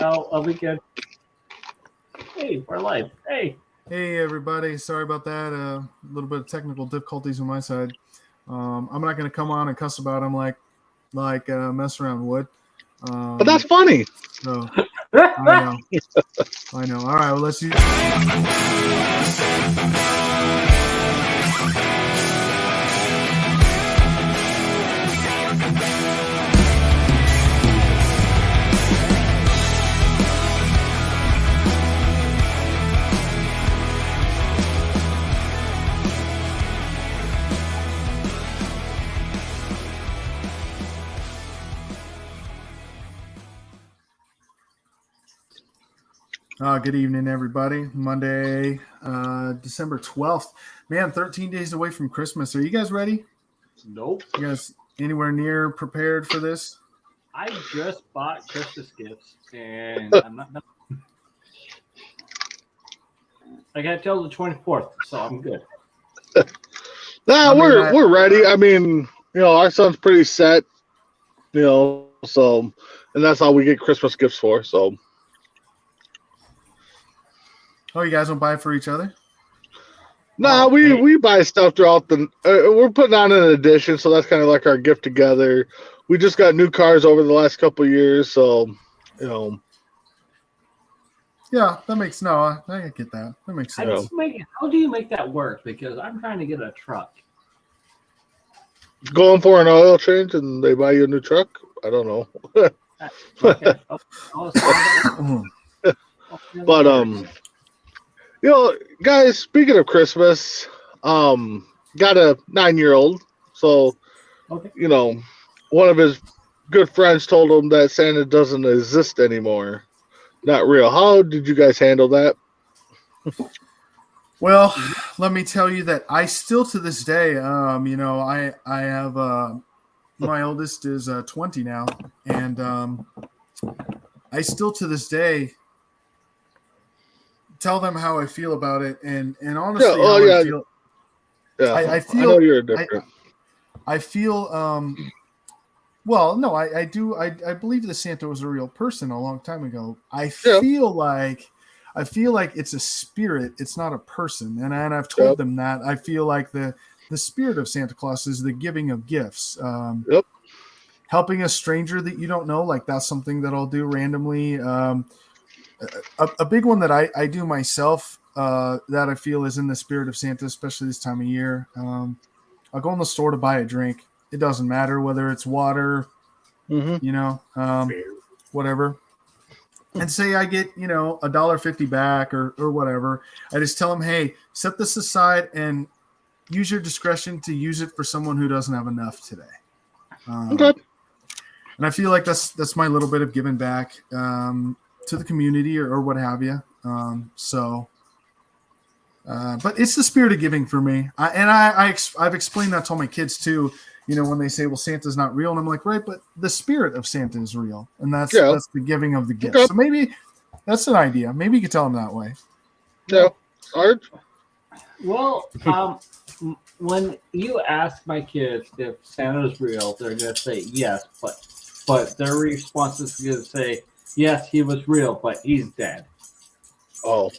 Oh, a weekend. Hey, we're live. Hey. Hey everybody, sorry about that. A little bit of technical difficulties on my side. I'm not going to come on and cuss about them like mess around would. But that's funny. So I know. All right, well let's use. Good evening, everybody. Monday, December 12th. Man, 13 days away from Christmas. Are you guys ready? Nope. You guys anywhere near prepared for this? I just bought Christmas gifts, and I'm not. I got till the 24th, so I'm good. We're ready. I mean, our son's pretty set. So, and that's all we get Christmas gifts for. So. Oh, you guys don't buy for each other? No, we buy stuff throughout the. We're putting on an addition, so that's kind of like our gift together. We just got new cars over the last couple of years, so Yeah, that makes I get that. That makes sense. How do you make that work? Because I'm trying to get a truck. Going for an oil change, and they buy you a new truck. I don't know. Okay. But guys, speaking of Christmas, got a 9-year-old. So, okay. One of his good friends told him that Santa doesn't exist anymore. Not real. How did you guys handle that? Well, let me tell you that I still to this day, I have my oldest is 20 now, and I still to this day tell them how I feel about it, and honestly, I feel. I know you're different. I feel. Well, no, I do. I believe that Santa was a real person a long time ago. I feel like it's a spirit. It's not a person, and I've told them that. I feel like the spirit of Santa Claus is the giving of gifts. Helping a stranger that you don't know, like that's something that I'll do randomly. A big one that I do myself that I feel is in the spirit of Santa, especially this time of year. I'll go in the store to buy a drink. It doesn't matter whether it's water, whatever. And say I get, $1.50 back or whatever. I just tell them, hey, set this aside and use your discretion to use it for someone who doesn't have enough today. Okay. And I feel like that's my little bit of giving back to the community or what have you. But it's the spirit of giving for me. I've explained that to all my kids too. When they say, well, Santa's not real. And I'm like, right, but the spirit of Santa is real. And that's the giving of the gift. Okay. So maybe that's an idea. Maybe you could tell them that way. Yeah. Art? Well, when you ask my kids if Santa's real, they're going to say yes, but their response is going to say, yes, he was real, but he's dead. Oh.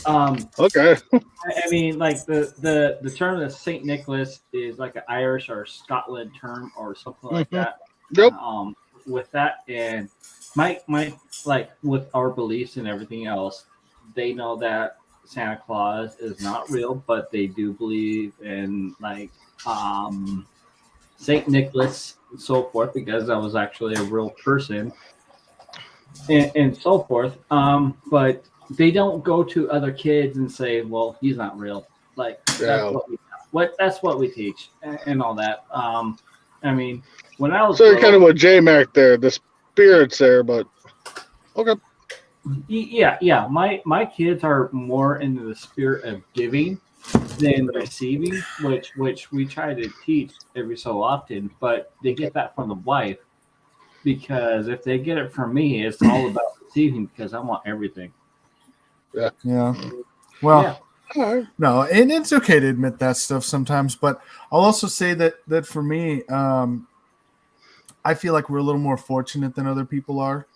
Okay. I mean, like the term of Saint Nicholas is like an Irish or Scotland term or something like that. Yep. With that, and my like with our beliefs and everything else, they know that Santa Claus is not real, but they do believe in like Saint Nicholas and so forth because that was actually a real person and so forth. But they don't go to other kids and say, well, he's not real. Like that's what we teach and all that. I mean, when I was so kind of what J-Mac there, the spirit's there, but okay. Yeah. My kids are more into the spirit of giving than receiving, which we try to teach every so often, but they get that from the wife because if they get it from me, it's all about receiving because I want everything. Yeah. Well, no, and it's okay to admit that stuff sometimes, but I'll also say that for me, I feel like we're a little more fortunate than other people are.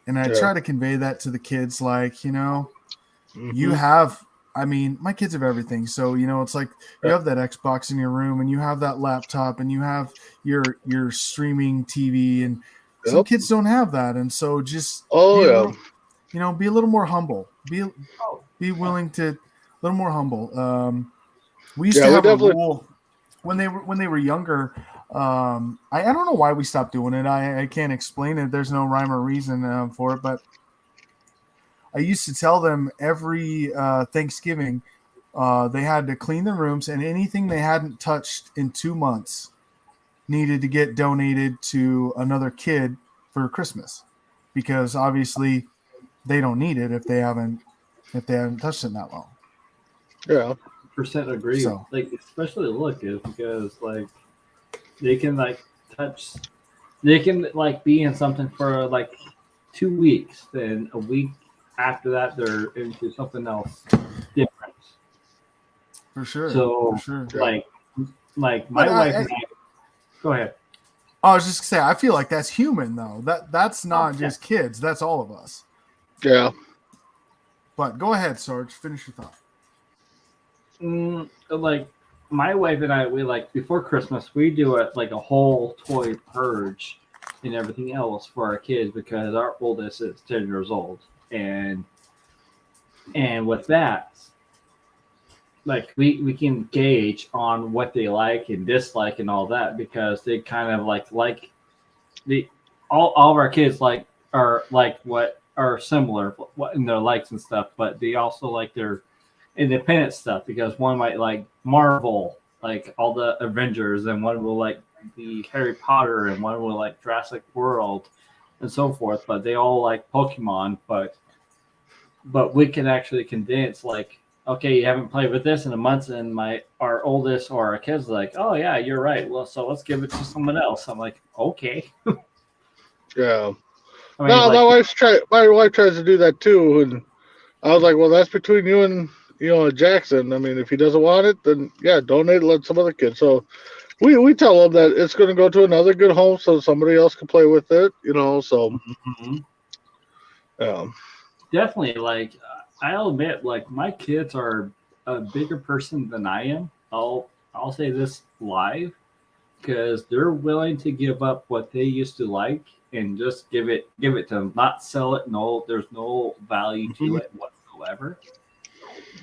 And I Yeah. try to convey that to the kids, like, you Mhm. have, I mean, my kids have everything. So, it's like you have that Xbox in your room and you have that laptop and you have your streaming TV, and some Yep. kids don't have that. And so just Oh be a yeah. little, be a little more humble. Oh, Be willing to a little more humble. We used Yeah, to we have a definitely- rule when they were younger. I don't know why we stopped doing it. I can't explain it. There's no rhyme or reason for it, but I used to tell them every Thanksgiving they had to clean the rooms, and anything they hadn't touched in 2 months needed to get donated to another kid for Christmas, because obviously they don't need it if they haven't touched it in that long. Yeah. percent agree. So- Like, especially look is because like they can like touch, they can like be in something for like 2 weeks, then a week after that they're into something else different. For sure. So for sure. like my But wife and I. Go ahead. I was just gonna say, I feel like that's human though. That's not yeah. just kids. That's all of us. Yeah. But go ahead, Sarge. Finish your thought. Like my wife and I, we like before Christmas we do a whole toy purge and everything else for our kids, because our oldest is 10 years old, and with that, like we can gauge on what they like and dislike and all that, because they kind of like the all of our kids are like what are similar what in their likes and stuff, but they also like their independent stuff, because one might like Marvel, like all the Avengers, and one will like the Harry Potter, and one will like Jurassic World and so forth, but they all like Pokemon, but we can actually condense like, okay, you haven't played with this in a month, and our oldest or our kids are like, oh yeah, you're right, well, so let's give it to someone else. I'm like, okay. Yeah. I mean, No, like, my wife tries to do that too, and I was like, well, that's between you and Jackson. I mean, if he doesn't want it, then yeah, donate it, let some other kid. So we tell him that it's going to go to another good home, so somebody else can play with it. So mhm. yeah. Definitely, like I'll admit, like my kids are a bigger person than I am. I'll say this live, because they're willing to give up what they used to like and just give it to them, not sell it. No, there's no value to it whatsoever.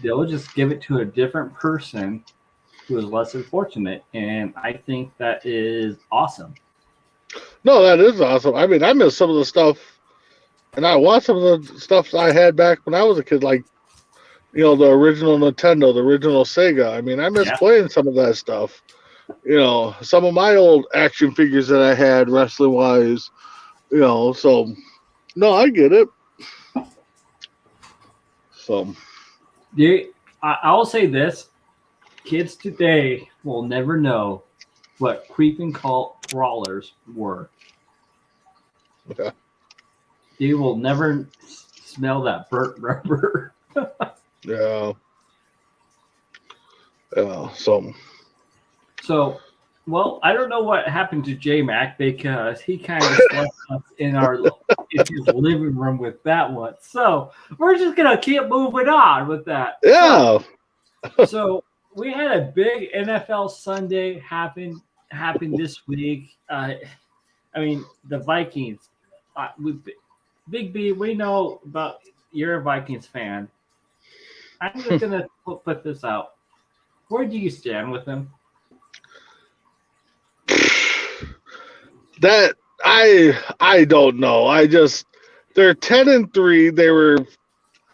They'll just give it to a different person who is less fortunate, and I think that is awesome. No, that is awesome. I mean, I miss some of the stuff, and I want some of the stuff I had back when I was a kid, like the original Nintendo, the original Sega. I mean, I miss playing some of that stuff. Some of my old action figures that I had wrestling wise. So no, I get it. So I'll say this: kids today will never know what creeping crawlers were. Okay. They will never smell that burnt rubber. Yeah. Yeah. So, well, I don't know what happened to J Mac, because he kind of left us in his living room with that one. So we're just gonna keep moving on with that. Yeah. So we had a big NFL Sunday happen this week. I mean, the Vikings. Big B, we know about, you're a Vikings fan. I'm just gonna put this out. Where do you stand with them? That I don't know. They're 10-3. They were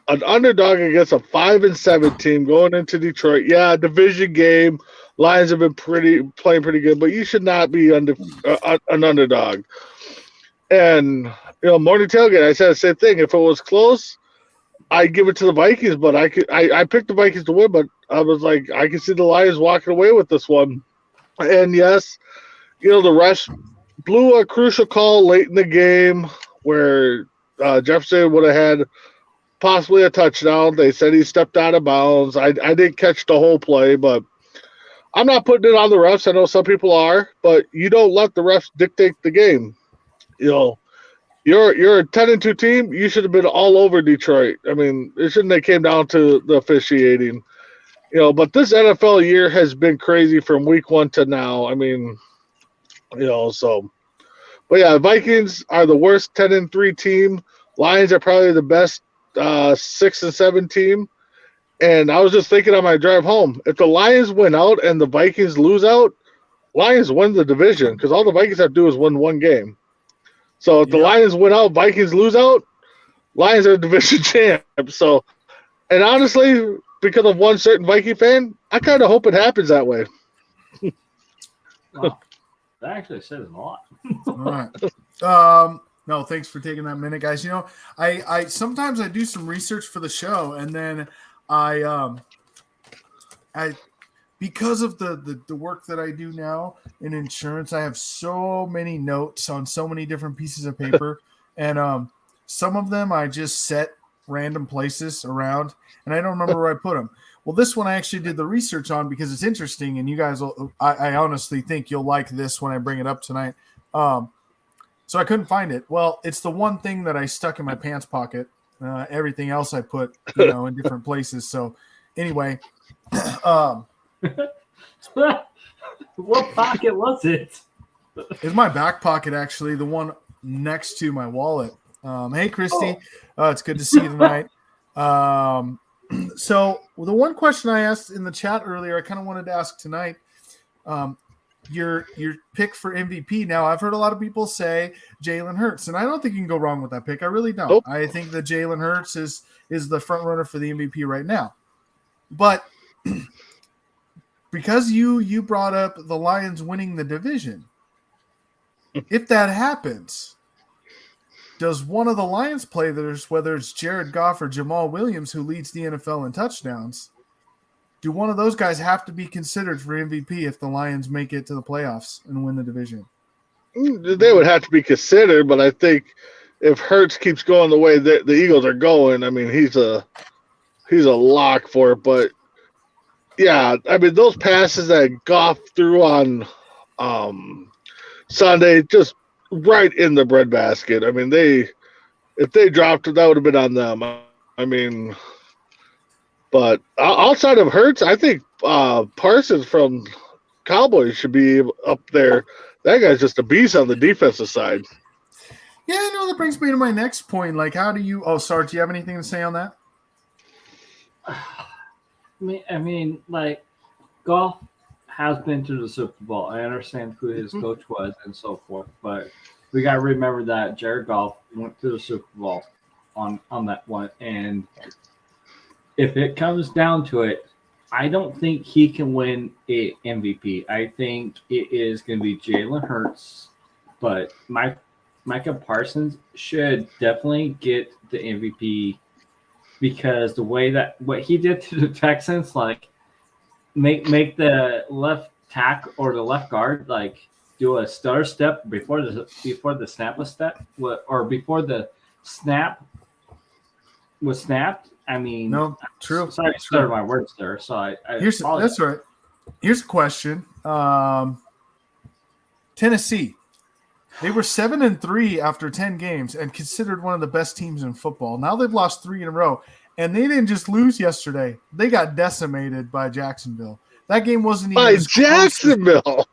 an underdog against a 5-7 team going into Detroit. Yeah, division game. Lions have been playing pretty good, but you should not be an underdog. And morning tailgate, I said the same thing. If it was close, I'd give it to the Vikings, but I picked the Vikings to win, but I was like, I can see the Lions walking away with this one. And yes, the refs blew a crucial call late in the game where Jefferson would have had possibly a touchdown. They said he stepped out of bounds. I didn't catch the whole play, but I'm not putting it on the refs. I know some people are, but you don't let the refs dictate the game. you're a 10-2 team. You should have been all over Detroit. I mean, it shouldn't have came down to the officiating. But this NFL year has been crazy from week 1 to now. I mean, so. But yeah, Vikings are the worst 10-3 team. Lions are probably the best 6-7 team. And I was just thinking on my drive home, if the Lions win out and the Vikings lose out, Lions win the division because all the Vikings have to do is win one game. So if the Lions win out, Vikings lose out, Lions are division champ. So, and honestly, because of one certain Viking fan, I kind of hope it happens that way. Wow. That actually says a lot. All right. No, thanks for taking that minute, guys. I sometimes I do some research for the show, and then I because of the work that I do now in insurance, I have so many notes on so many different pieces of paper, and some of them I just set random places around, and I don't remember where I put them. Well, this one I actually did the research on because it's interesting, and you guys I honestly think you'll like this when I bring it up tonight. So I couldn't find it. Well, it's the one thing that I stuck in my pants pocket. Everything else I put, in different places. So anyway, What pocket was it? it's my back pocket, actually, the one next to my wallet. Hey, Christy. It's good to see you tonight. So the one question I asked in the chat earlier, I kind of wanted to ask tonight. Your pick for MVP. Now, I've heard a lot of people say Jalen Hurts, and I don't think you can go wrong with that pick. I really don't. Nope. I think that Jalen Hurts is the front runner for the MVP right now. But because you brought up the Lions winning the division, if that happens, does one of the Lions players, whether it's Jared Goff or Jamal Williams, who leads the NFL in touchdowns, do one of those guys have to be considered for MVP if the Lions make it to the playoffs and win the division? They would have to be considered, but I think if Hurts keeps going the way the Eagles are going, I mean, he's a lock for it. But yeah, I mean, those passes that Goff threw on Sunday, just right in the breadbasket. I mean, if they dropped it, that would have been on them. I mean. But outside of Hurts, I think Parsons from Cowboys should be up there. That guy's just a beast on the defensive side. Yeah, I know that brings me to my next point. Like, how do you – Sarge, do you have anything to say on that? I mean, like, Goff has been to the Super Bowl. I understand who his coach was and so forth, but we got to remember that Jared Goff went to the Super Bowl on that one, and – if it comes down to it, I don't think he can win a MVP. I think it is going to be Jalen Hurts, but Micah Parsons should definitely get the MVP because the way that what he did to the Texans, like make the left tackle or the left guard like do a stutter step before the snap was step or before the snap was snapped. I mean, no, true. Sorry to stutter my words there. So I that's right. Here's a question. Tennessee, they were 7-3 after 10 games and considered one of the best teams in football. Now they've lost 3 in a row, and they didn't just lose yesterday. They got decimated by Jacksonville. That game wasn't even by Jacksonville.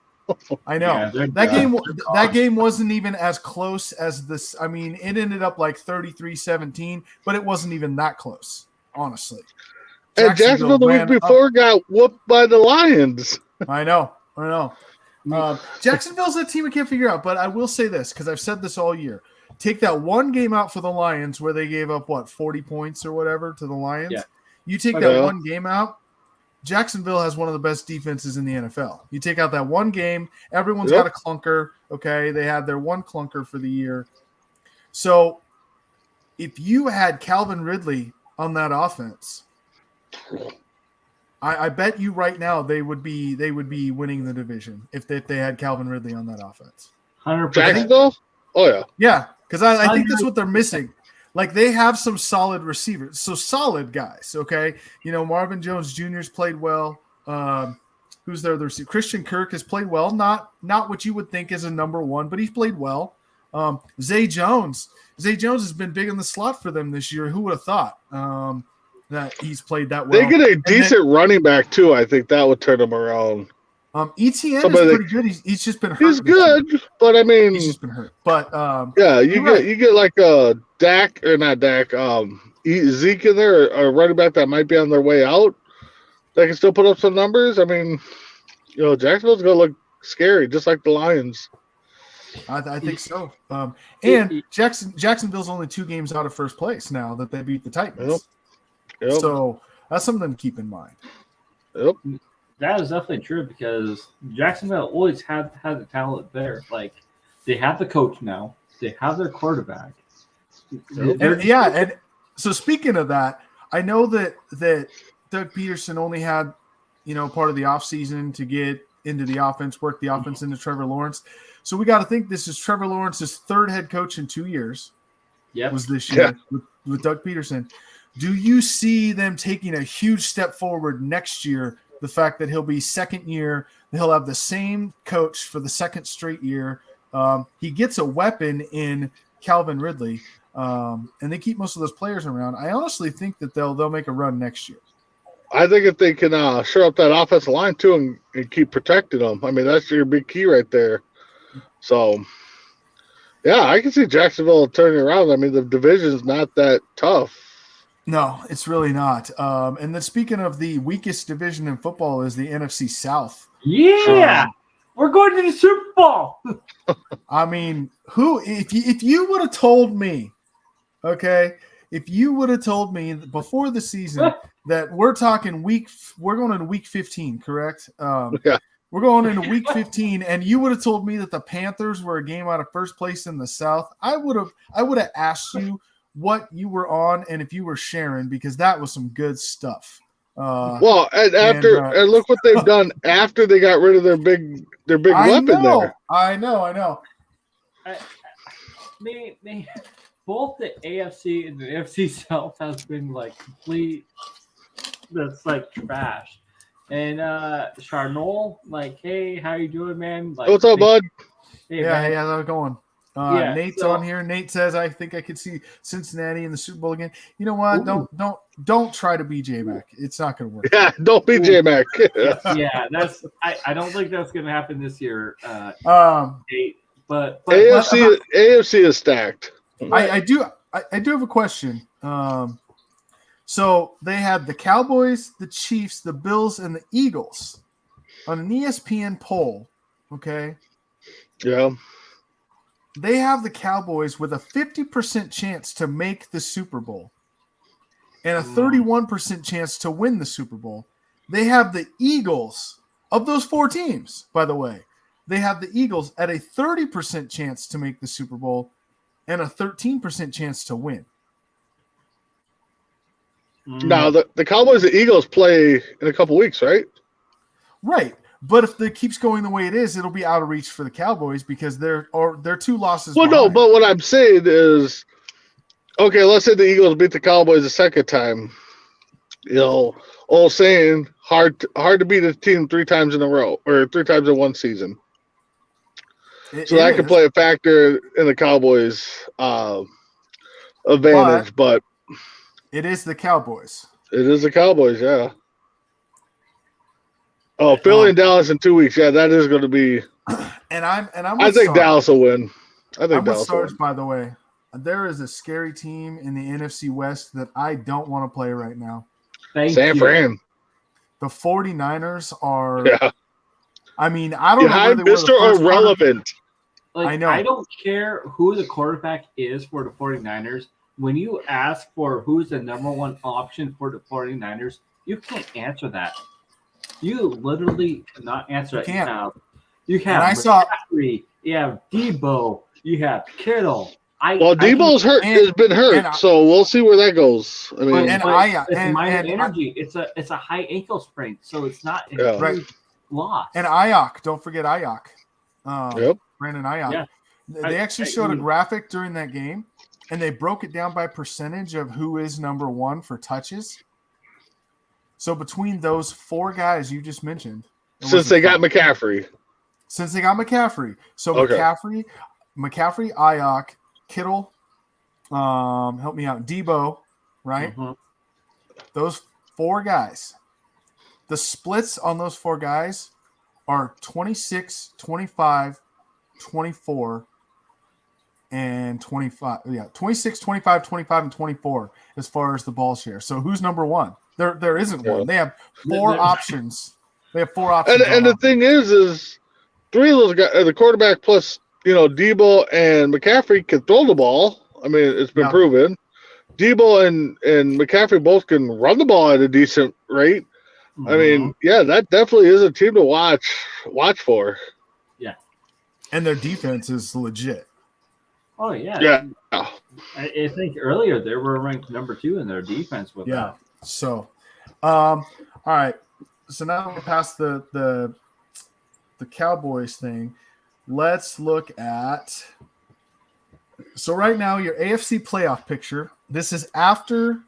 I know. Yeah, that game wasn't even as close as this. I mean, it ended up like 33-17, but it wasn't even that close, honestly. And Jacksonville the week before got whooped by the Lions. I know. Jacksonville's a team I can't figure out, but I will say this because I've said this all year. Take that one game out for the Lions where they gave up, 40 points or whatever to the Lions? Yeah. You take that one game out, Jacksonville has one of the best defenses in the NFL. You take out that one game, everyone's got a clunker, okay? They had their one clunker for the year. So if you had Calvin Ridley on that offense, I bet you right now they would be winning the division if they had Calvin Ridley on that offense. 100%. Jacksonville? Oh, yeah. Yeah, because I think that's what they're missing. Like, they have some solid receivers, so solid guys, okay? Marvin Jones Jr.'s played well. Who's their other receiver? Christian Kirk has played well. Not what you would think is a number one, but he's played well. Zay Jones has been big in the slot for them this year. Who would have thought that he's played that well? They get a decent running back too. I think that would turn them around. ETN is pretty good. He's just been hurt. He's good, but I mean, he's just been hurt. But yeah, you get like a Dak or not Dak, Zeke in there, or a running back that might be on their way out. They can still put up some numbers. I mean, Jacksonville's gonna look scary, just like the Lions. I think so. And Jacksonville's only 2 games out of first place now that they beat the Titans. Yep. So that's something to keep in mind. Yep. That is definitely true because Jacksonville always had the talent there. Like they have the coach now. They have their quarterback. And so speaking of that, I know that Doug Peterson only had, part of the offseason to get into the offense, work the offense into Trevor Lawrence. So we got to think this is Trevor Lawrence's 3rd head coach in 2 years. Yeah, was this year with Doug Peterson. Do you see them taking a huge step forward next year? The fact that he'll be second year, he'll have the same coach for the 2nd straight year. He gets a weapon in Calvin Ridley, and they keep most of those players around. I honestly think that they'll make a run next year. I think if they can shore up that offensive line too and keep protecting them, I mean that's your big key right there. So, yeah, I can see Jacksonville turning around. I mean the division's not that tough. No, it's really not. And then speaking of the weakest division in football is the NFC South. Yeah, we're going to the Super Bowl. I mean, if you would have told me, okay, if you would have told me before the season that we're going into week 15, correct? Yeah. We're going into week 15, and you would have told me that the Panthers were a game out of first place in the South, I would have asked you what you were on and if you were sharing, because that was some good stuff. And look what they've done after they got rid of their big weapon there. I know. Both the AFC and the NFC South has been like complete. That's like trash. And Charnol, like, hey, how you doing, man? Like, what's up, bud? Hey, Hey, how's it going? Nate's so, on here. Nate says, "I think I could see Cincinnati in the Super Bowl again." You know what? Ooh. Don't try to be J-Mac. It's not going to work. Yeah, don't be J-Mac. Yeah, that's. I don't think that's going to happen this year. But AFC is stacked. I do have a question. So they had the Cowboys, the Chiefs, the Bills, and the Eagles on an ESPN poll. Okay. Yeah. They have the Cowboys with a 50% chance to make the Super Bowl and a 31% chance to win the Super Bowl. They have the Eagles, of those 4 teams, by the way, they have the Eagles at a 30% chance to make the Super Bowl and a 13% chance to win. Now, the Cowboys and Eagles play in a couple weeks, right? Right. But if it keeps going the way it is, it'll be out of reach for the Cowboys because they're 2 losses. Well, no, but what I'm saying is, okay, let's say the Eagles beat the Cowboys the second time. Old saying, hard to beat a team 3 times in a row or 3 times in one season. So that could play a factor in the Cowboys' advantage, but it is the Cowboys. It is the Cowboys, yeah. Oh, Philly and Dallas in 2 weeks. Yeah, that is going to be. I think Dallas will win. I think Dallas will win. By the way, there is a scary team in the NFC West that I don't want to play right now. San Fran. The 49ers are. Yeah. I mean, I don't know. Mr. Irrelevant. Like, I know. I don't care who the quarterback is for the 49ers. When you ask for who's the number 1 option for the 49ers, you can't answer that. You literally cannot answer it. You have McCaffrey, you have Debo, you have Kittle. Debo's has been hurt, so we'll see where that goes. I mean, it's minor energy. It's a high ankle sprain, so it's not a huge loss. And Ayuk, don't forget Ayuk. Yep. Brandon Ayuk. Yeah. They actually showed a graphic during that game, and they broke it down by percentage of who is number 1 for touches. So between those 4 guys you just mentioned, since they got McCaffrey. So okay. McCaffrey, McCaffrey, Ayuk, Kittle, help me out, Debo, right? Mhm. Those 4 guys. The splits on those 4 guys are 26, 25, 24, and 25. Yeah, 26, 25, 25, and 24 as far as the ball share. So who's number 1? There isn't one. They have 4 There- options. They have 4 options. And the thing is 3 of those guys, the quarterback plus Debo and McCaffrey can throw the ball. I mean, it's been proven. Debo and McCaffrey both can run the ball at a decent rate. I mean, yeah, that definitely is a team to watch for. And their defense is legit. Oh yeah. Yeah. I think earlier they were ranked number 2 in their defense with that. So, all right. So now we're past the Cowboys thing. Let's look at. So right now, your AFC playoff picture. This is after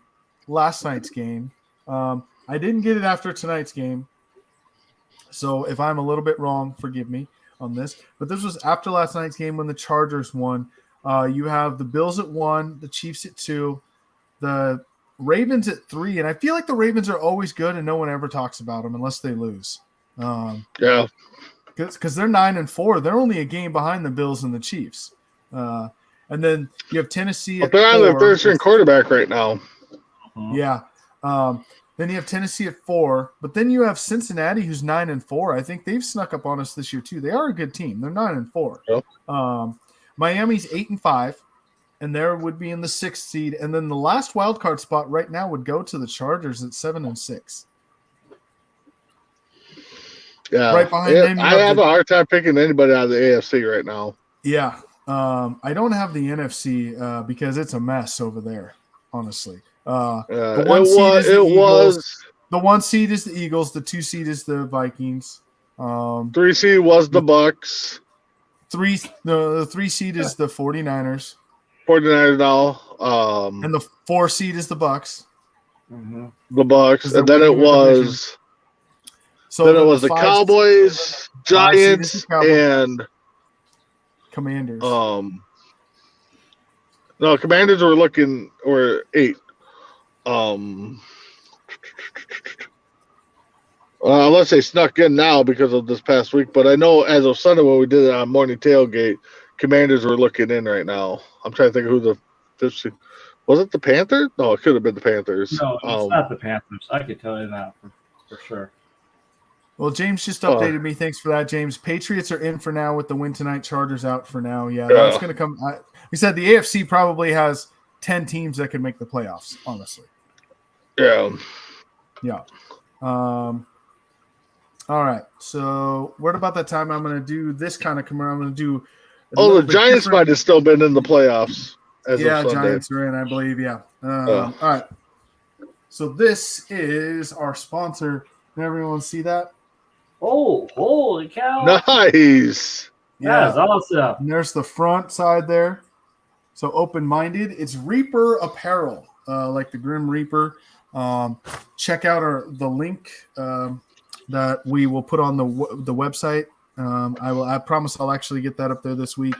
last night's game. I didn't get it after tonight's game. So if I'm a little bit wrong, forgive me on this. But this was after last night's game when the Chargers won. You have the Bills at 1, the Chiefs at 2, the Ravens at 3. And I feel like the Ravens are always good and no one ever talks about them unless they lose. Yeah. Because they're 9-4. They're only a game behind the Bills and the Chiefs. And then you have Tennessee at 4. They're on their third string quarterback right now. Yeah. Then you have Tennessee at 4, but then you have Cincinnati, who's 9-4. I think they've snuck up on us this year too. They are a good team. They're 9-4. Yep. Miami's 8-5, and there would be in the 6th seed. And then the last wild card spot right now would go to the Chargers at 7-6. Yeah. Right behind them, I have a hard time picking anybody out of the AFC right now. Yeah. I don't have the NFC because it's a mess over there, honestly. The 1 seed is the Eagles. The 1 seed is the Eagles. The 2 seed is the Vikings. 3 seed was the Bucks. The 3 seed is the 49ers. 49ers now. And the 4 seed is the Bucks. The Bucks. And then it was the Cowboys, Giants, and Commanders. No, Commanders were 8. Unless they snuck in now because of this past week, but I know as of Sunday when we did it on Morning Tailgate, Commanders were looking in right now. I'm trying to think of who the 5th seed was. It the Panthers? No, it could have been the Panthers. No, it's not the Panthers. I could tell you that for sure. Well, James just updated me. Thanks for that, James. Patriots are in for now with the win tonight. Chargers out for now. Yeah, that's going to come. We said the AFC probably has 10 teams that can make the playoffs, honestly. Yeah. Yeah. All right. So, what about that time I'm going to do this kind of commercial? I'm going to do. The Giants might have still been in the playoffs. Yeah, Giants are in, I believe. Yeah. All right. So, this is our sponsor. Can everyone see that? Oh, holy cow. Nice. Yeah. That's awesome. And there's the front side there. So, open-minded. It's Reaper Apparel, like the Grim Reaper. Check out the link that we will put on the website. I promise I'll actually get that up there this week.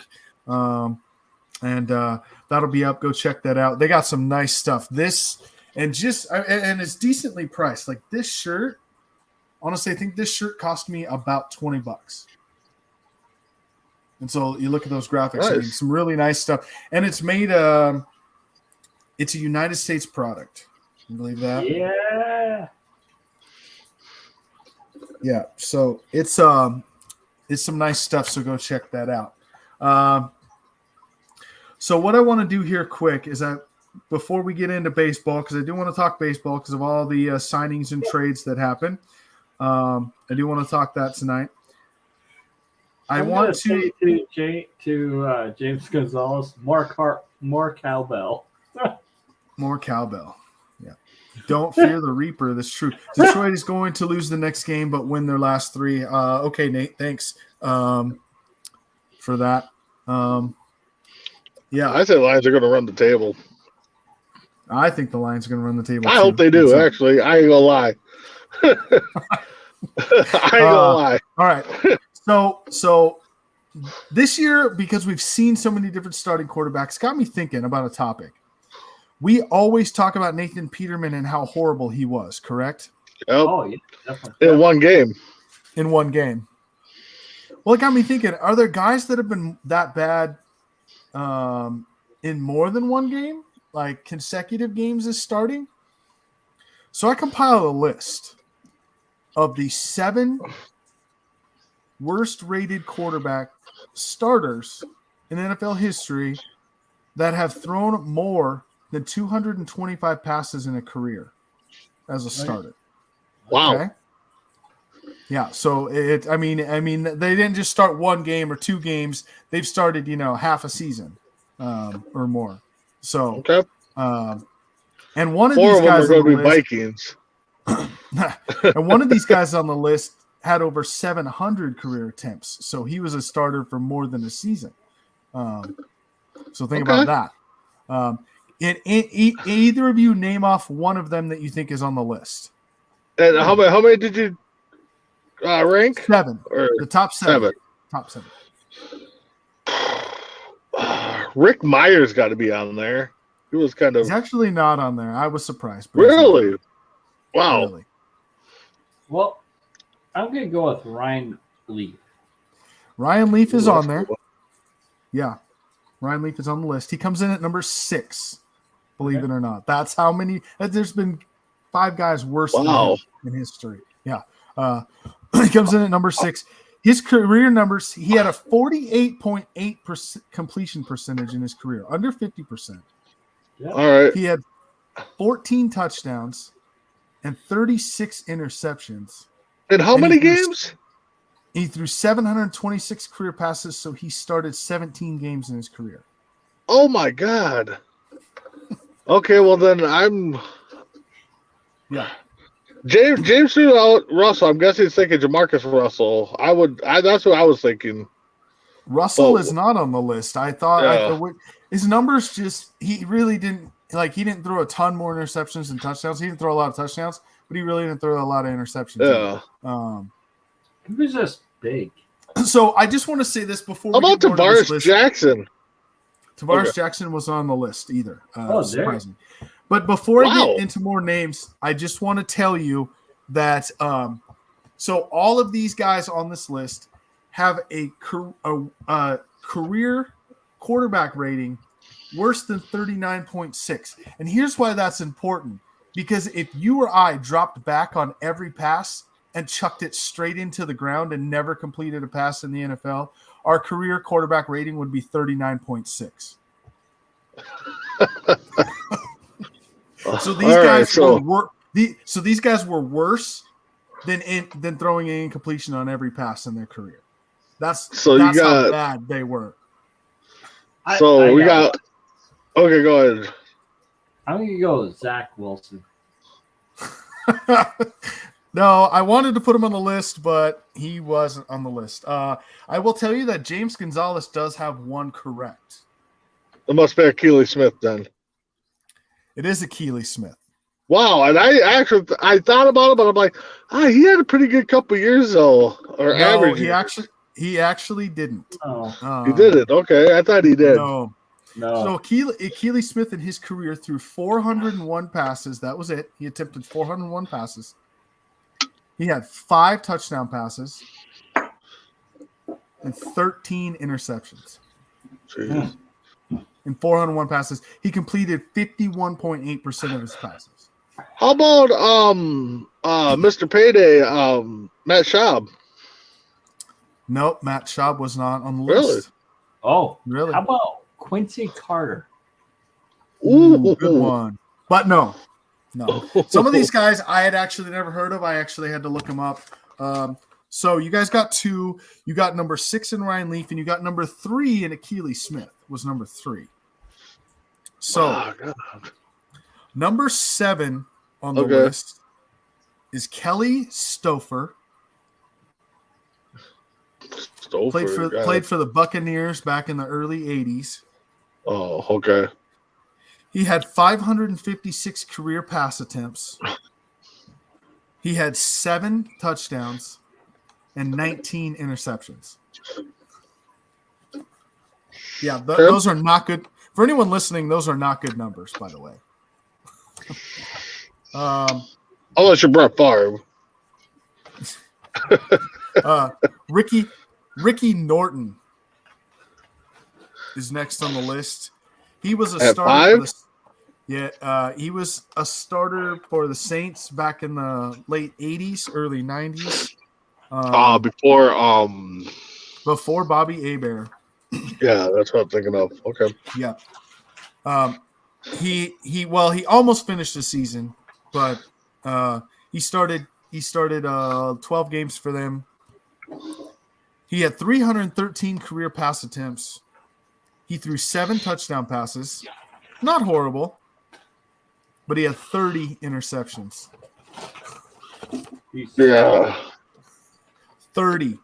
And that'll be up. Go check that out. They got some nice stuff. And it's decently priced. Like this shirt, honestly, I think this shirt cost me about $20. And so you look at those graphics, nice. I mean, some really nice stuff. And it's made it's a United States product. Can you believe that? Yeah. Yeah. So it's some nice stuff. So go check that out. So what I want to do here quick is before we get into baseball, because I do want to talk baseball because of all the signings and trades that happen. I do want to talk that tonight. I want to say to James Gonzalez, more cowbell. More cowbell. Yeah. Don't fear the Reaper. That's true. Detroit is going to lose the next game, but win their last 3. Okay, Nate, thanks for that. Yeah. I say the Lions are going to run the table. I think the Lions are going to run the table. I hope they do, actually. I ain't going to lie. I ain't going to lie. All right. So this year, because we've seen so many different starting quarterbacks, got me thinking about a topic. We always talk about Nathan Peterman and how horrible he was, correct? Yep. Oh yeah, definitely. In one game. In one game. Well, it got me thinking, are there guys that have been that bad in more than one game? Like consecutive games as starting? So I compiled a list of the 7 worst rated quarterback starters in NFL history that have thrown more than 225 passes in a career as a starter. Wow. Okay? Yeah, so I mean, they didn't just start one game or 2 games. They've started, half a season or more. So, Okay. and one of 4 these of them guys are going to on be the list, Vikings. and one of these guys on the list had over 700 career attempts. So he was a starter for more than a season. So think about that. Either of you name off one of them that you think is on the list. And how many did you rank? 7. Or The top 7. 7. Top 7. Rick Myers got to be on there. He was kind of He's actually not on there. I was surprised. really. Wow. Really. Well, I'm gonna go with Ryan Leaf. Ryan Leaf is Ooh, on that's there. cool. Yeah. Ryan Leaf is on the list. He comes in at number 6, believe it or not. That's how many. There's been 5 guys worse than him in history. Yeah. He comes in at number 6. His career numbers, he had a 48.8% completion percentage in his career, under 50%. Yeah. All right. He had 14 touchdowns and 36 interceptions. And how And many he threw- games? He threw 726 career passes, so he started 17 games in his career. Oh my God. Okay, well then I'm Yeah. James threw out Russell. I'm guessing he's thinking Jamarcus Russell. That's what I was thinking. Russell Oh. is not on the list. I thought Yeah. his numbers he really didn't he didn't throw a ton more interceptions than touchdowns. He didn't throw a lot of touchdowns, but he really didn't throw a lot of interceptions. Yeah. He was just big. So I just want to say this before How we about get more to this Tavares list. Jackson? Tavares Okay. Jackson was on the list either. Oh, there. Surprising. But before I Wow. get into more names, I just want to tell you that so all of these guys on this list have a career quarterback rating worse than 39.6. And here's why that's important. Because if you or I dropped back on every pass and chucked it straight into the ground and never completed a pass in the NFL, our career quarterback rating would be 39.6. So these All right, guys so- were these guys were worse than throwing an incompletion on every pass in their career. That's So you how got- bad they were. We got. Okay, go ahead. I'm gonna go with Zach Wilson. No, I wanted to put him on the list, but he wasn't on the list. I will tell you that James Gonzalez does have one correct. It must be Keely Smith then. It is Akili Smith. Wow, and I thought about it, but I'm like, he had a pretty good couple years though, or No, average. he actually didn't. Oh He did it. Okay, I thought he did. No. no. So Akili Smith in his career threw 401 passes. That was it. He attempted 401 passes. He had 5 touchdown passes and 13 interceptions. Jeez. In 401 passes, he completed 51.8% of his passes. How about Mr. Payday, Matt Schaub? Nope, Matt Schaub was not on the Really? list. Oh, Really? how about Quincy Carter? Ooh, good one. But no. Some of these guys I had actually never heard of. I actually had to look them up. So you guys got 2. You got number 6 in Ryan Leaf, and you got number 3 in Akili Smith was number 3. So Oh, God. number 7 on the Okay. list is Kelly Stouffer. Stouffer, Played for the Buccaneers back in the early 80s. Oh, okay. He had 556 career pass attempts. He had 7 touchdowns and 19 interceptions. Yeah, those are not good. For anyone listening, those are not good numbers, by the way. Unless you're Brett Favre. Ricky Norton is next on the list. He was a At starter. 5? He was a starter for the Saints back in the late '80s, early '90s. Before Bobby Hebert. Yeah, that's what I'm thinking of. Okay. Yeah. He almost finished the season, but he started 12 games for them. He had 313 career pass attempts. He threw 7 touchdown passes. Not horrible, but he had 30 interceptions. Yeah. 30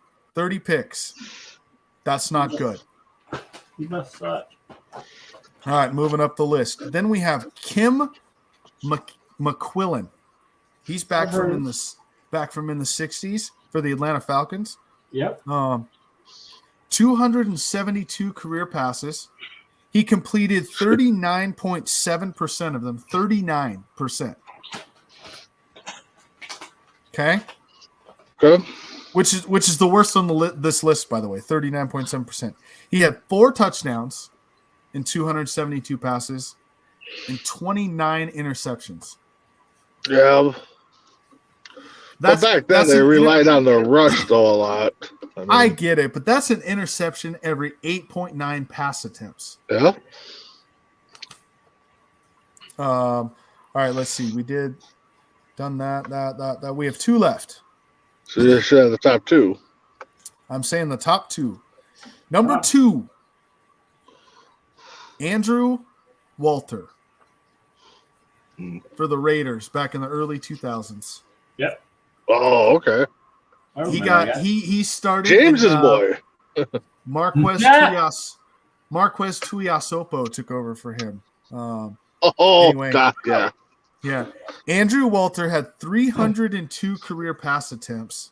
picks. That's not good. He must suck. All right, moving up the list. Then we have Kim McQuillan. He's back from in the 60s for the Atlanta Falcons. Yep. 272 career passes. He completed 39.7% of them. 39%. Okay. Good. Which is the worst on this list, by the way. 39.7%. He had 4 touchdowns in 272 passes and 29 interceptions. Yeah. But back then they relied on the rush though a lot. I get it, but that's an interception every 8.9 pass attempts. Yeah. All right, let's see. We done that. We have 2 left. So you should have the top 2. I'm saying the top 2. Number 2, Andrew Walter for the Raiders back in the early 2000s. Yep. Oh, okay. He started James's boy. Marquez Tuiasopo took over for him. Anyway, God, yeah. Yeah. Andrew Walter had 302 career pass attempts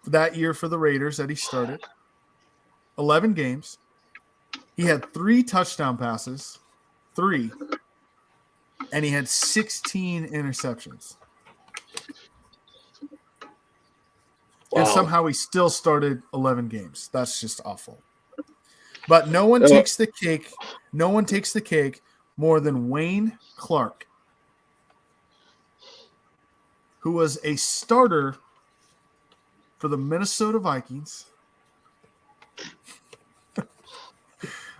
that year for the Raiders that he started. 11 games. He had 3 touchdown passes. 3. And he had 16 interceptions. Wow. And somehow he still started 11 games. That's just awful. But no one takes the cake. No one takes the cake more than Wayne Clark, who was a starter for the Minnesota Vikings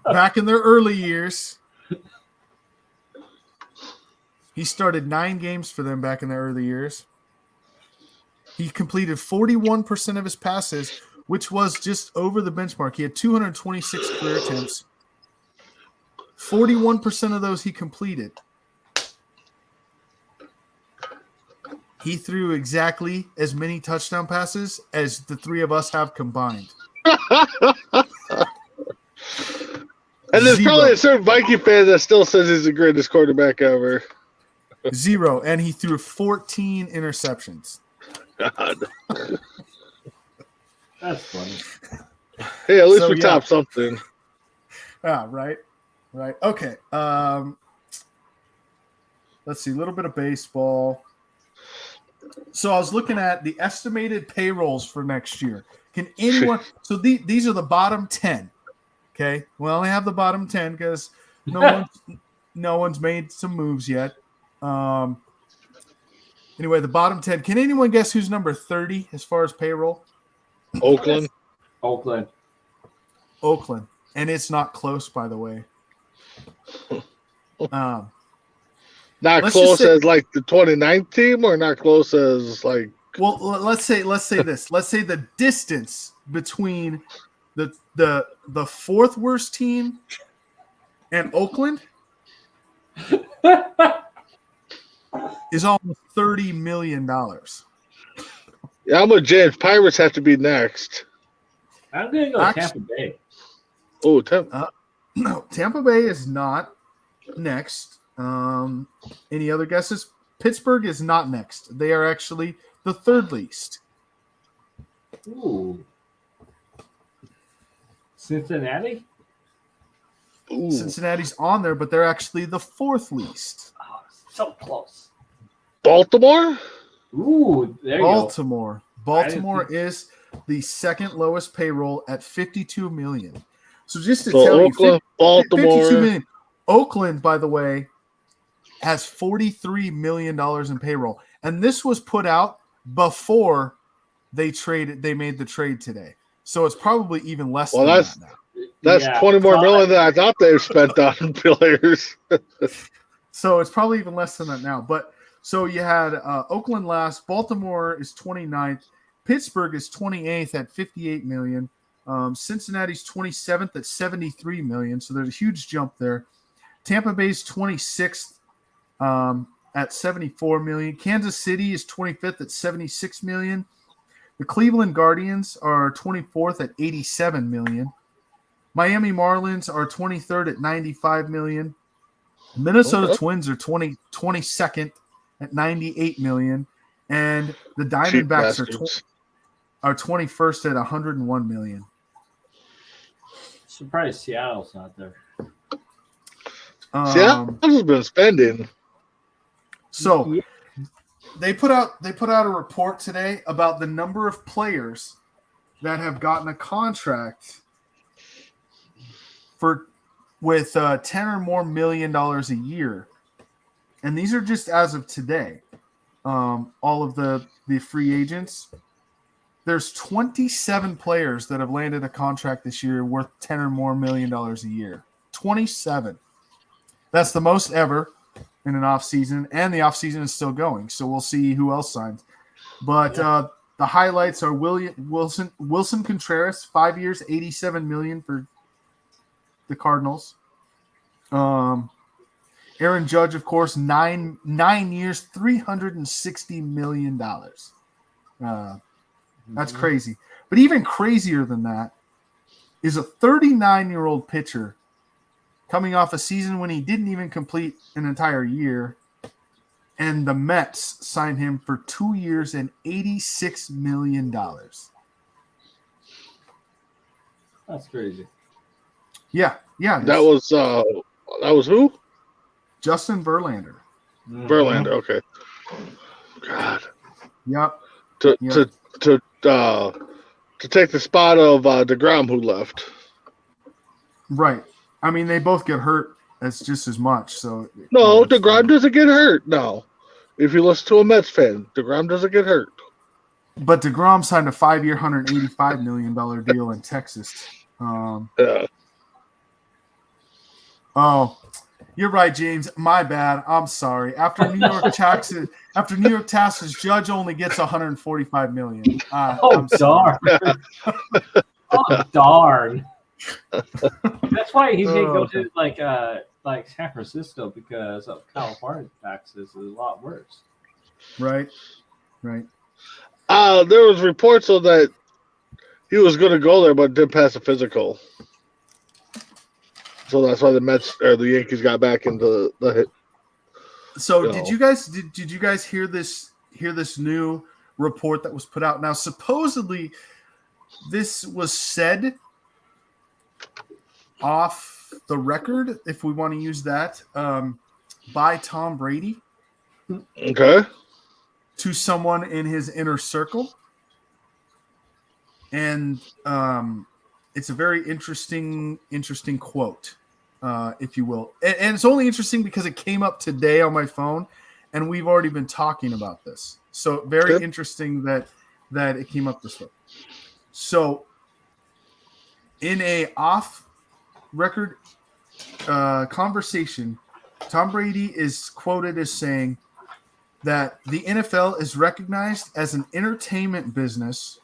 back in their early years. He started 9 games for them back in their early years. He completed 41% of his passes, which was just over the benchmark. He had 226 career attempts. 41% of those he completed. He threw exactly as many touchdown passes as the 3 of us have combined. And there's 0. probably a certain Viking fan that still says he's the greatest quarterback ever. 0. And he threw 14 interceptions. God. That's funny. Hey, at least we topped something. Ah, right. Okay. Let's see. A little bit of baseball. So I was looking at the estimated payrolls for next year. Can anyone? So these are the bottom 10. Okay. We only have the bottom 10 because no one's made some moves yet. Anyway, the bottom 10. Can anyone guess who's number 30 as far as payroll? Oakland. And it's not close, by the way. Not close as like the 29th team, or not close as like. Well, let's say this. Let's say the distance between the 4th worst team and Oakland is almost $30 million. Yeah, I'm with James. Pirates have to be next. I'm gonna go Tampa Bay. Oh, no, Tampa Bay is not next. Any other guesses? Pittsburgh is not next. They are actually the 3rd least. Ooh. Cincinnati? Ooh. Cincinnati's on there, but they're actually the fourth least. Oh, so close. Baltimore? Ooh, there you go. Baltimore. Baltimore is the second lowest payroll at 52 million. So just to So tell Oakland, you, 52 Baltimore. million. Oakland, by the way, has $43 million in payroll. And this was put out before they made the trade today. So it's probably even less Well, than that's- that now. That's Yeah, 20 more so million than I thought they spent on players. So it's probably even less than that now. But so you had Oakland last, Baltimore is 29th, Pittsburgh is 28th at 58 million. Cincinnati's 27th at 73 million. So there's a huge jump there. Tampa Bay's 26th at 74 million. Kansas City is 25th at 76 million. The Cleveland Guardians are 24th at 87 million. Miami Marlins are 23rd at 95 million. Minnesota Okay. Twins are 22nd at 98 million. And the Cheap Diamondbacks bastards. are 21st at 101 million. Surprised Seattle's not there. Seattle's been spending. So Yeah. they put out a report today about the number of players that have gotten a contract with 10 or more $1 million a year, and these are just as of today. All of the free agents. There's 27 players that have landed a contract this year worth 10 or more $1 million a year. 27. That's the most ever in an offseason, and the offseason is still going. So we'll see who else signs. But the highlights are Wilson Contreras, 5 years, $87 million for the Cardinals. Aaron Judge, of course, nine years, $360 million. That's crazy. But even crazier than that is a 39-year-old pitcher coming off a season when he didn't even complete an entire year, and the Mets signed him for 2 years and $86 million. That's crazy. Yeah. That was who? Justin Verlander. Verlander. Okay. God. Yep. To take the spot of DeGrom, who left. Right. I mean, they both get hurt just as much. So No, DeGrom doesn't get hurt. No. If you listen to a Mets fan, DeGrom doesn't get hurt. But DeGrom signed a 5-year, $185 million deal in Texas. Yeah. Oh, you're right, James. My bad. I'm sorry. After New York taxes, Judge only gets $145 million. Oh, darn. Oh, darn. That's why he didn't go to like San Francisco, because of California taxes is a lot worse. Right. There was reports of that he was going to go there, but didn't pass a physical. So that's why the Mets or the Yankees got back into the hit. So did you guys hear this new report that was put out? Now, supposedly this was said off the record, if we want to use that, by Tom Brady Okay. to someone in his inner circle. And it's a very interesting quote, if you will. And it's only interesting because it came up today on my phone, and we've already been talking about this. So very interesting that it came up this way. So in a off-record conversation, Tom Brady is quoted as saying that the NFL is recognized as an entertainment business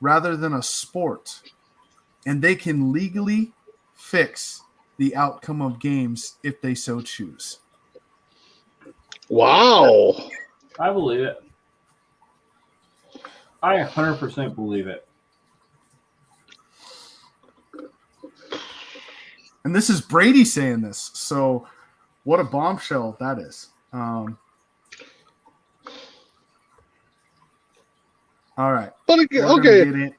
rather than a sport, and they can legally fix the outcome of games if they so choose. Wow. I believe it. I 100% believe it. And this is Brady saying this, so what a bombshell that is. All right. But again, okay.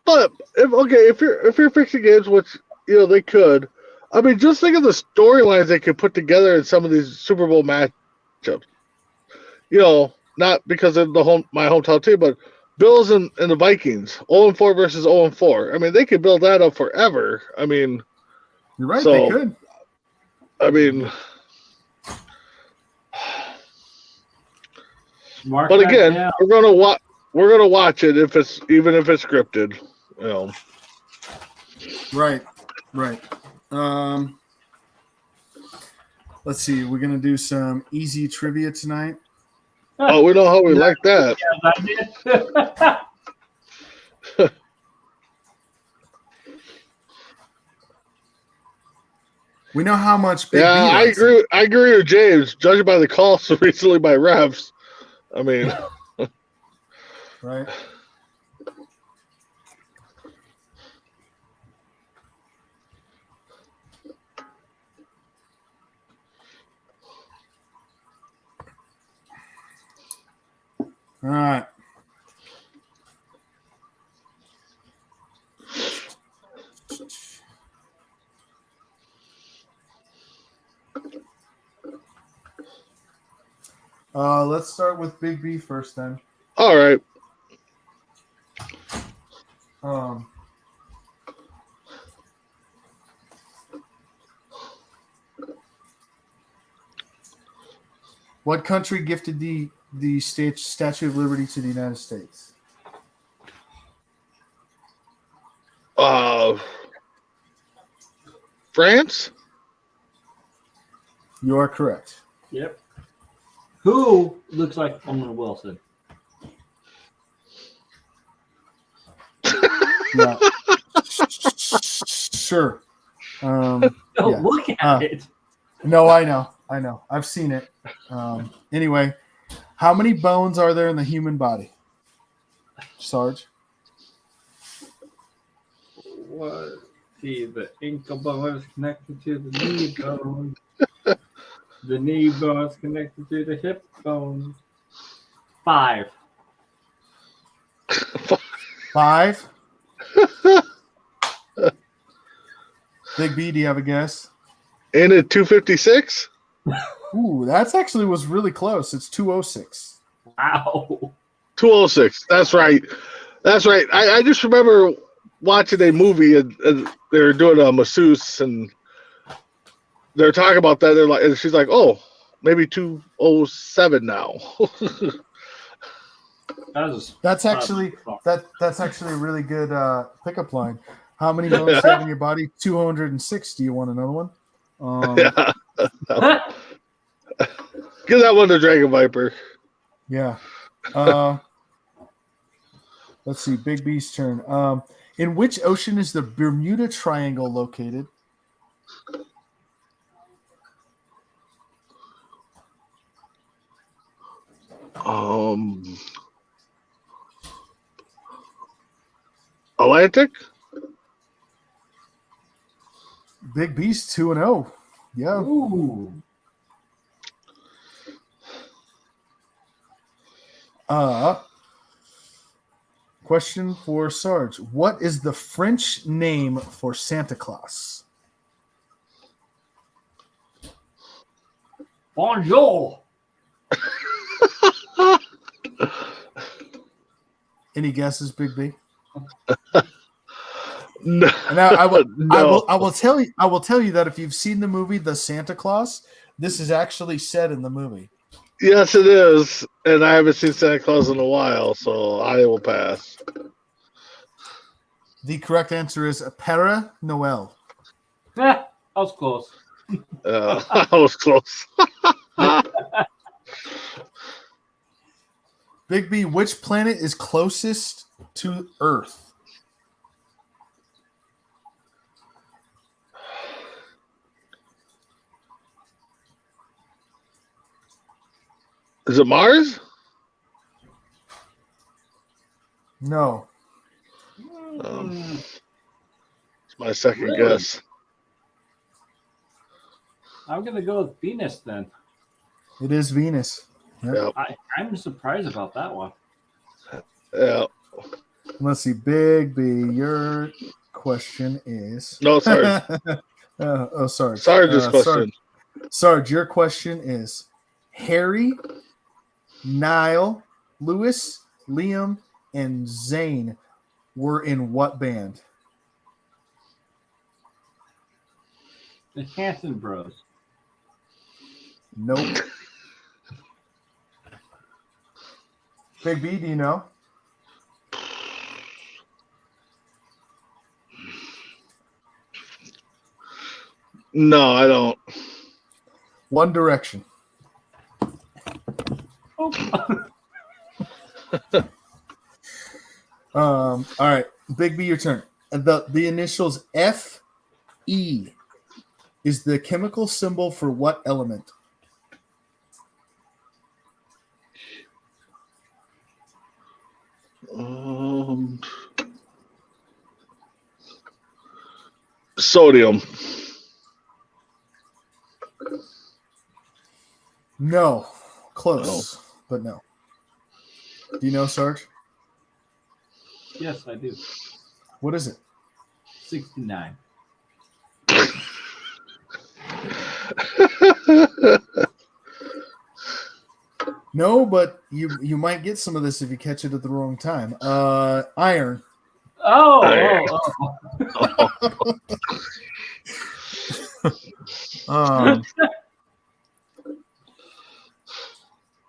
But if you're fixing games, which they could. I mean, just think of the storylines they could put together in some of these Super Bowl matchups. Not because of my hometown team, but Bills and the Vikings, 0-4 versus 0-4. I mean, they could build that up forever. I mean, You're right. so, They could. I mean, Mark but that again, down. we're gonna watch it even if it's scripted. Right. Let's see. We're gonna do some easy trivia tonight. Oh, we know how we like that. Yes, I did. We know how much Big B I likes agree. I agree with James. Judging by the calls so recently by refs, I mean, it, right? All right. Let's start with Big B first, then. all right. What country gifted the Statue of Liberty to the United States? France. You are correct. Yep. Who looks like Owen Wilson? Yeah. Sure. Don't Yeah. look at it. No, I know. I've seen it. Anyway, how many bones are there in the human body, Sarge? What? See, the ankle bone is connected to the knee bone. The knee bone is connected to the hip bone. 5. 5. Big B, do you have a guess? Ain't it 256? Ooh, that's actually was really close. It's 206. Wow. 206. That's right. I just remember watching a movie and they were doing a masseuse and they're talking about that. They're like, and she's like, "Oh, maybe 207 now." That's actually a really good pickup line. How many bones do you have in your body? 206. Do you want another one? Yeah. Give that one to Dragon Viper. Yeah. Let's see. Big B's turn. In which ocean is the Bermuda Triangle located? Atlantic. Big B's 2-0. Yeah. Ooh. Question for Sarge. What is the French name for Santa Claus? Bonjour. Any guesses, Big B? No. Now I will No. I will tell you that if you've seen the movie The Santa Claus, this is actually said in the movie. Yes, it is, and I haven't seen Santa Claus in a while, so I will pass. The correct answer is Père Noël. I was close. I was close. Big B, which planet is closest to Earth? Is it Mars? No. It's my second Really? guess. I'm going to go with Venus then. It is Venus. Yep. Yep. I'm surprised about that one. Yeah. Let's see. Big B, your question is No, sorry. Sarge. Sarge's question. Sarge, your question is Harry, Niall, Lewis, Liam, and Zane were in what band? The Hanson Bros. Nope. Big B, do you know? No, I don't. One Direction. Oh. All right, Big B, your turn. The initials Fe is the chemical symbol for what element? Sodium. No, close, but no. Do you know, Sarge? Yes, I do. What is it? 69. No, but you might get some of this if you catch it at the wrong time. Iron. Oh.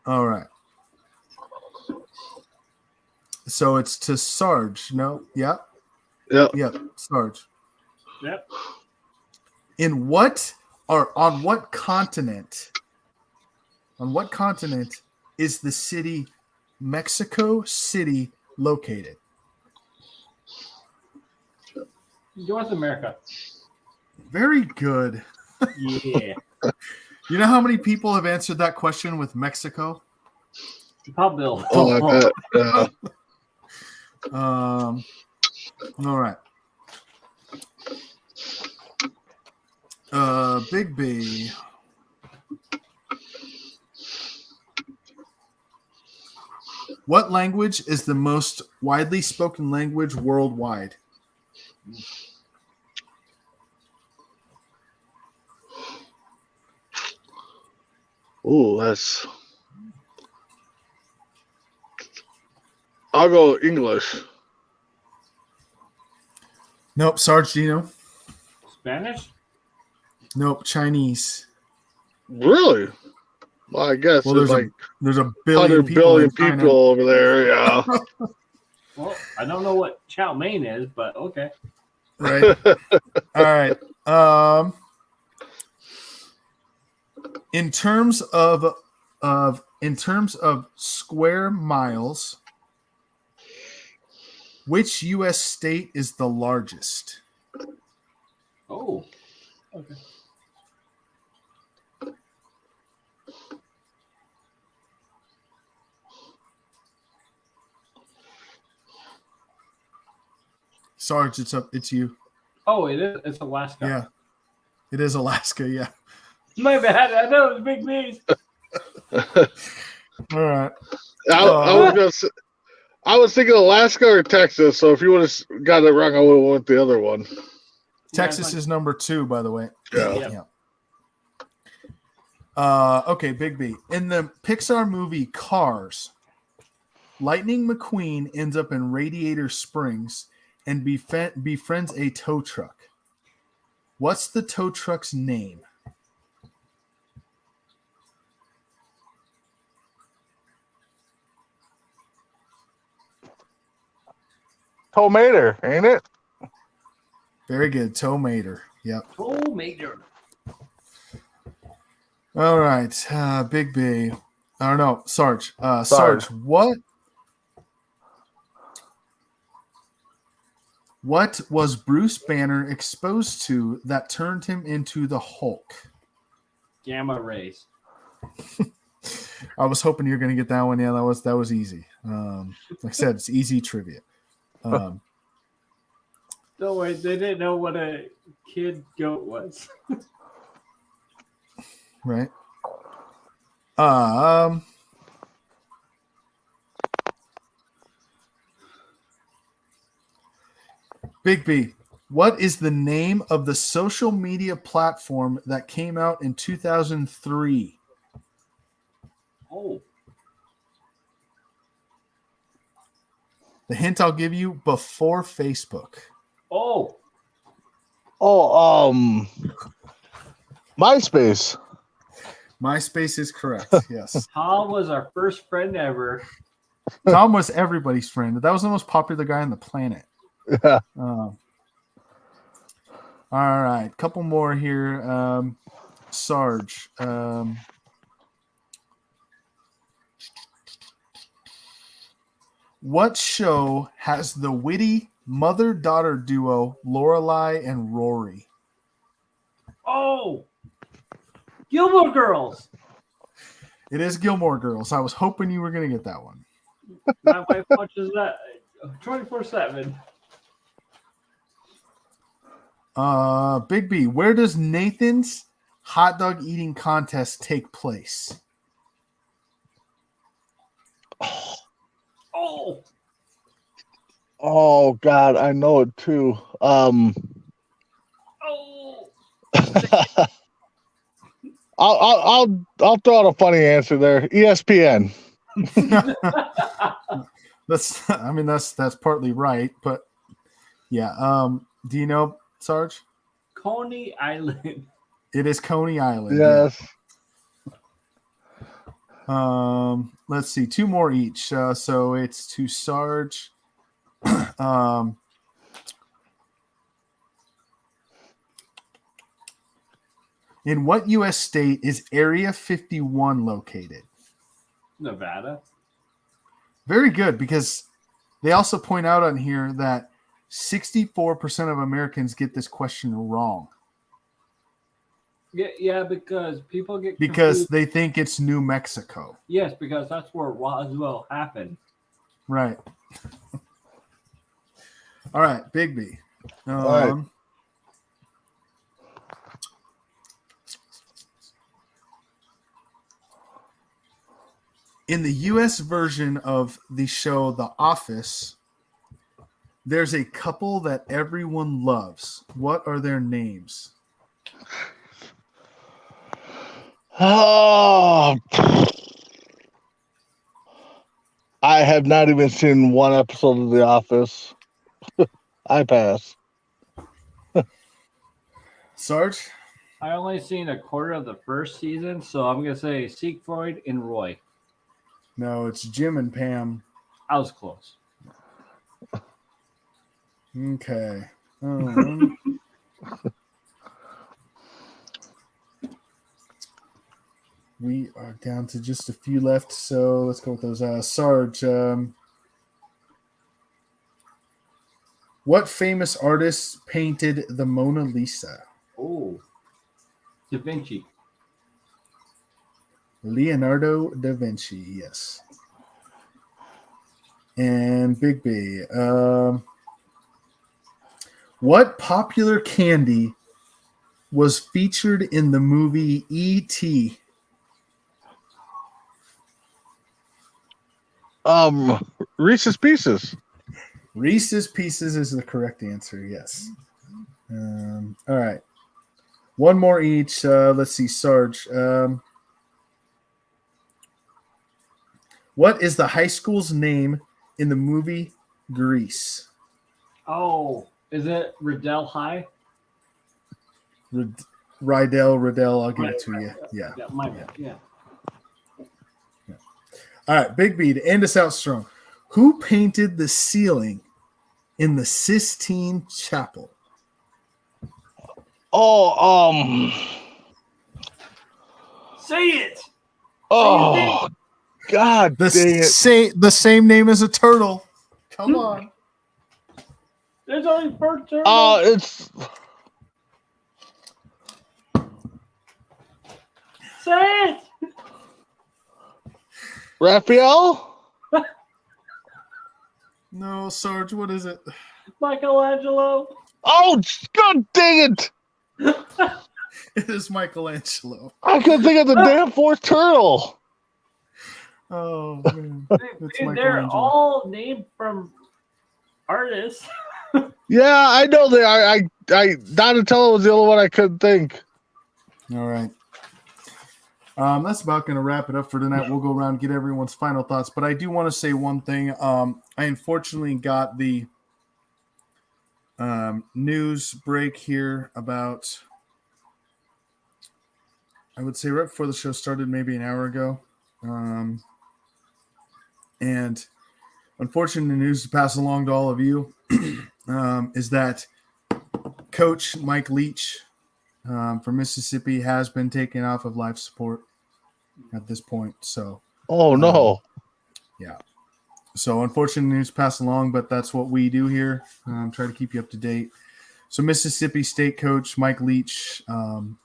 All right. So it's to Sarge. No? Yeah. Yep. Yep. Sarge. Yep. On what continent? On what continent is the city Mexico City located? North America. Very good. Yeah. You know how many people have answered that question with Mexico? Pop Bill. Oh, I bet. Yeah. All right. Big B. What language is the most widely spoken language worldwide? Ooh, that's. I'll go English. Nope. Sarge, do you know? Spanish? Nope. Chinese. Really? Well, I guess Well, there's there's a billion 100 people, billion in China. people over there. Yeah. Well, I don't know what chow mein is, but okay. Right. All right. In terms of square miles, which U.S. state is the largest? Oh. Okay. Sarge, it's you. Oh, it is. It's Alaska. Yeah. It is Alaska, yeah. My bad. I know it's big news. All right. I was thinking Alaska or Texas. So if you would have got it wrong, I would have went the other one. Texas is number 2, by the way. Yeah. Okay, Big B. In the Pixar movie Cars, Lightning McQueen ends up in Radiator Springs and befriends a tow truck. What's the tow truck's name? Tow Mater, ain't it? Very good. Tow Mater. Yep. Oh, Major. All right. Big B. I don't know. Sarge. Sarge, what was Bruce Banner exposed to that turned him into the Hulk? Gamma rays. I was hoping you were going to get that one. Yeah, that was easy. Like I said, it's easy trivia. Don't worry, they didn't know what a kid goat was. Right. Big B. What is the name of the social media platform that came out in 2003? Oh, The hint I'll give you: before Facebook. oh, MySpace. MySpace is correct. Yes. Tom was our first friend ever. Tom was everybody's friend. That was the most popular guy on the planet. Yeah. All right, couple more here. Sarge. What show has the witty mother-daughter duo Lorelai and Rory? Oh, Gilmore Girls. It is Gilmore Girls. I was hoping you were going to get that one. My wife watches that 24/7. Big B, where does Nathan's hot dog eating contest take place? Oh, Oh God, I know it too. oh. I'll throw out a funny answer there. ESPN. That's partly right, but yeah. Do you know, Sarge? Coney Island. It is Coney Island. Yes. Yeah. Let's see, two more each. So it's to Sarge. In what U.S. state is Area 51 located? Nevada. Very good, because they also point out on here that 64% of Americans get this question wrong Yeah, because people get because confused. they think it's New Mexico. Yes, because that's where Roswell happened. Right. All right, Big B. All right. In the U.S. version of the show The Office, there's a couple that everyone loves. What are their names? Oh, I have not even seen one episode of The Office. I pass. Sarge? I only seen a quarter of the first season, so I'm gonna say Siegfried and Roy. No, it's Jim and Pam. I was close. Okay. We are down to just a few left, so let's go with those. Sarge, what famous artist painted the Mona Lisa? Oh, Da Vinci. Leonardo da Vinci, yes. And Big B, what popular candy was featured in the movie E.T.? Reese's Pieces. Reese's Pieces is the correct answer, yes. All right. One more each. Let's see, Sarge. What is the high school's name in the movie Grease? Oh, is it Riddell High? Riddell, I'll give it to you. Yeah. Yeah, my bad. Yeah. All right, Big B, to end us out strong. Who painted the ceiling in the Sistine Chapel? Oh, Say it. oh, God The dang it. same name as a turtle. Come on. There's only four turtles. It's Say it. Raphael? No, Sarge, what is it? Michelangelo. Oh, God dang it. It is Michelangelo. I couldn't think of the damn fourth turtle. Oh, man. It's Dude, they're Michelangelo. all named from artists. Yeah, I know they are. Donatello was the only one I couldn't think. All right. That's about going to wrap it up for tonight. We'll go around and get everyone's final thoughts. But I do want to say one thing. I unfortunately got the news break here about, I would say right before the show started, maybe an hour ago. And unfortunately, the news to pass along to all of you is that Coach Mike Leach from Mississippi has been taken off of life support at this point. So, Oh no! Yeah. So unfortunately, news passed along, but that's what we do here. Try to keep you up to date. So Mississippi State coach Mike Leach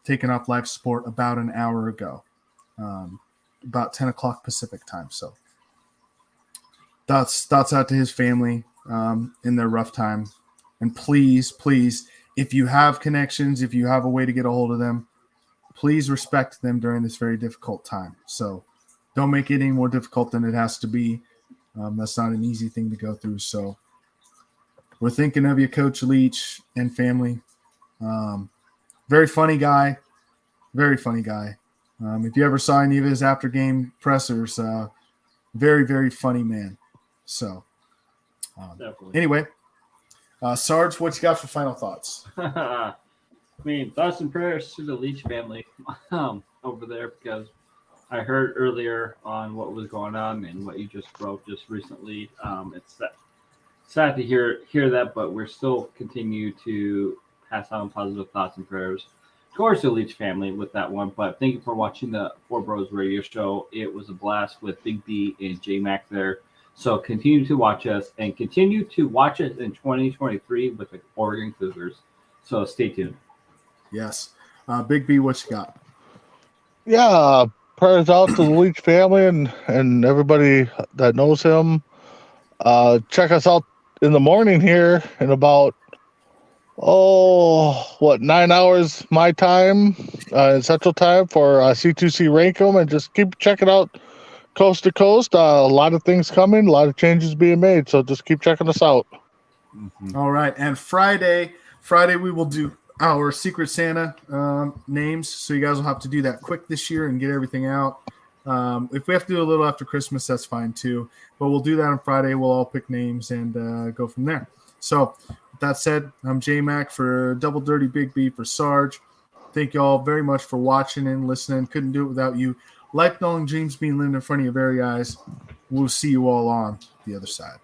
taken off life support about an hour ago, about 10 o'clock Pacific time. So thoughts out to his family in their rough time. And please, if you have connections, if you have a way to get a hold of them, please respect them during this very difficult time. So don't make it any more difficult than it has to be. That's not an easy thing to go through. So we're thinking of you, Coach Leach and family. Very funny guy. Very funny guy. If you ever saw any of his after-game pressers, very, very funny man. So anyway, Sarge, what you got for final thoughts? I mean, thoughts and prayers to the Leach family over there, because I heard earlier on what was going on and what you just wrote just recently. It's sad to hear that, but we're still continue to pass on positive thoughts and prayers towards the Leach family with that one. But thank you for watching the Four Bros radio show. It was a blast with Big B and J Mac there. So continue to watch us and continue to watch us in 2023 with the Oregon Cougars. So stay tuned. Yes. Big B, what you got? Yeah, prayers out to the Leach family and everybody that knows him. Check us out in the morning here in about 9 hours my time in Central Time for C2C Rankum, and just keep checking out coast to coast. A lot of things coming, a lot of changes being made, so just keep checking us out. Mm-hmm. All right, and Friday we will do our Secret Santa names, so you guys will have to do that quick this year and get everything out. If we have to do a little after Christmas, that's fine too, but we'll do that on Friday. We'll all pick names and go from there. So with that said, I'm J-Mac for Double Dirty Big B for Sarge. Thank you all very much for watching and listening. Couldn't do it without you. Lifelong dreams being lived in front of your very eyes. We'll see you all on the other side.